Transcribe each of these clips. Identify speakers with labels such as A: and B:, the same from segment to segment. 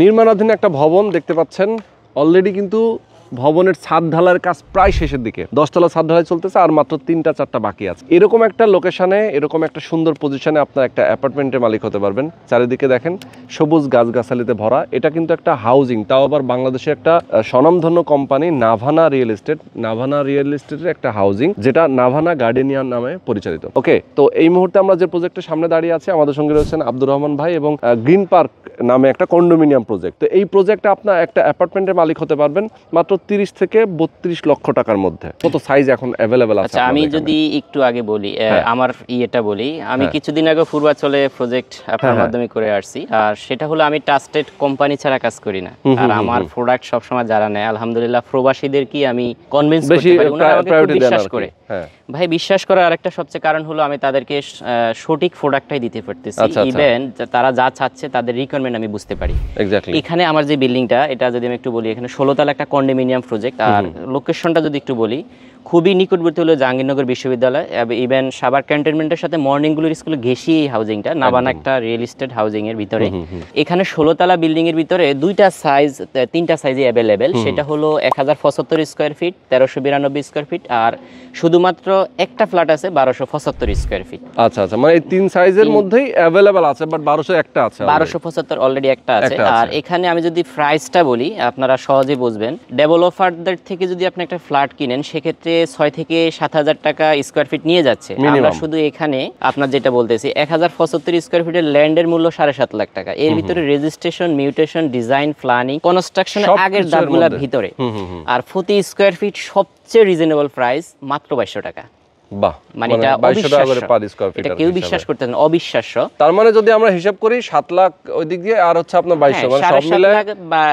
A: নির্মাণাধীন একটা ভবন দেখতে পাচ্ছেন, অলরেডি কিন্তু ভবনের ছাদ ঢালার কাজ প্রায় শেষের দিকে, 10 তলা ছাদ ঢালাই চলতেছে আর মাত্র 3-4টা বাকি আছে। এরকম একটা লোকেশনে, এরকম একটা সুন্দর পজিশনে আপনার একটা অ্যাপার্টমেন্টের মালিক হতে পারবেন। চারিদিকে দেখেন সবুজ গাছগাছালিতে ভরা। এটা কিন্তু একটা হাউজিং, তাও আবার বাংলাদেশের একটা স্বনামধন্য company Navana real estate. Navana real এস্টেটের একটা হাউজিং, যেটা নাভানা গার্ডেনিয়ান নামে পরিচালিত। ওকে, তো এই মুহূর্তে আমরা যে প্রজেক্টের সামনে দাঁড়িয়ে আছি, আমাদের সঙ্গে রয়েছেন আব্দুর রহমান ভাই এবং গ্রিন পার্ক নামে একটা কন্ডোমিনিয়াম প্রজেক্ট। তো এই প্রজেক্টে আপনার একটা অ্যাপার্টমেন্টের মালিক হতে পারবেন মাত্র 30 থেকে 32 লক্ষ টাকার মধ্যে। কত সাইজ এখন অ্যাভেলেবেল আছে?
B: আচ্ছা, আমি যদি একটু আগে বলি, আমার ইয়েটা বলি, আমি কিছুদিন আগে পূর্বাচলে প্রজেক্ট আপনার মাধ্যমে করে আসছি। আর সেটা হলো আমি ট্রাস্টেড কোম্পানি ছাড়া কাজ করি না। আর আমার প্রোডাক্ট সবসময় যারা নেয়, আলহামদুলিল্লাহ প্রবাসীদের কি আমি কনভিন্স করতে পারি, ওনারা আমাকে খুব বিশ্বাস করে। ভাই, বিশ্বাস করার আরেকটা সবচেয়ে কারণ হলো আমি তাদেরকে সঠিক প্রোডাক্টটাই দিতে পারতেছি। ইভেন তারা যা চাচ্ছে তাদের রিকোয়ারমেন্ট আমি বুঝতে পারি। এখানে আমার যে বিল্ডিংটা, এটা যদি আমি একটু বলি, এখানে 16 তলা একটা কন্ডোমিনিয়াম প্রজেক্ট। আর লোকেশনটা যদি একটু বলি, খুবই নিকটবর্তী হলো জাহাঙ্গীরনগর বিশ্ববিদ্যালয়। ইভেন সাভার ক্যান্টনমেন্টের সাথে মর্নিংগুলোর স্কুলে ঘেঁষি এই হাউজিংটা, নাভানা একটা রিয়েল এস্টেট হাউজিং এর ভিতরে। এখানে 16 তলা বিল্ডিং এর ভিতরে তিনটা সাইজে অ্যাভেলেবেল। সেটা হলো 1075 স্কোয়ার ফিট, 1392 স্কোয়ার ফিট, আর শুধুমাত্র একটা ফ্ল্যাট আছে 1275 স্কোয়ার ফিট।
A: আচ্ছা আচ্ছা, মানে এই তিন সাইজের মধ্যেই অ্যাভেলেবেল আছে, বাট 1200 একটা আছে,
B: 1275 অলরেডি একটা আছে। আর এখানে আমি যদি প্রাইসটা বলি, আপনারা সহজে বুঝবেন। ডেভেলপারদের থেকে যদি আপনি একটা ফ্ল্যাট কিনেন, সেক্ষেত্রে 6 থেকে 7,000 টাকা স্কোয়ার ফিট নিয়ে যাচ্ছে। আমরা শুধু এখানে আপনার যেটা বলতেছি, 1075 স্কোয়ার ফিটের ল্যান্ডের মূল্য 7.5 লাখ টাকা। এর ভিতরে registration, mutation, design, planning, construction আগের দামগুলোর ভিতরে। আর প্রতি স্কোয়ার ফিট সবচেয়ে রিজনেবল প্রাইস মাত্র 2200 টাকা।
A: বাহ,
B: মানে এটা এটা কেউ বিশ্বাস করতে না, অবিশ্বাস্য।
A: তার মানে যদি আমরা হিসাব করি 7 লাখ ওই দিক দিয়ে, আর হচ্ছে আপনার 2200, মানে সব মিলে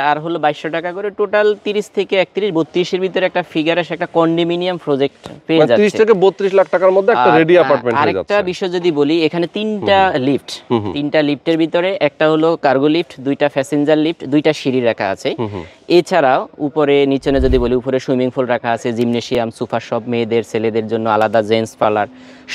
B: আর হলো 2200 টাকা করে, টোটাল 30 থেকে 31-32 এর ভিতরে একটা ফিগার আসে, একটা কন্ডোমিনিয়াম প্রজেক্ট পেয়ে যাচ্ছে।
A: 30 থেকে 32 লাখ টাকার মধ্যে একটা রেডি অ্যাপার্টমেন্ট হয়ে যাচ্ছে।
B: আরেকটা বিষয় যদি বলি, এখানে তিনটা লিফটের ভিতরে একটা হলো কার্গো লিফট, 2টা প্যাসেঞ্জার লিফট, 2টা সিঁড়ি রাখা আছে। এছাড়াও উপরে নিচে যদি বলি, উপরে সুইমিং পুল রাখা আছে, জিমনেশিয়াম, সোফা শপ, মেয়েদের ছেলেদের জন্য আলাদা জেন্টস পার্লার,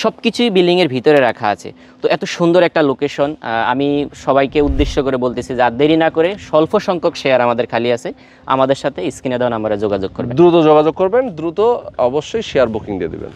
B: সবকিছুই বিল্ডিং এর ভিতরে রাখা আছে। তো এত সুন্দর একটা লোকেশন, আমি সবাইকে উদ্দেশ্য করে বলতেছি যে আর দেরি না করে, স্বল্প সংখ্যক শেয়ার আমাদের খালি আছে, আমাদের সাথে স্ক্রিনে দেওয়া নাম্বারে যোগাযোগ করবেন।
A: দ্রুত যোগাযোগ করবেন, দ্রুত অবশ্যই শেয়ার বুকিং দিয়ে দিবেন।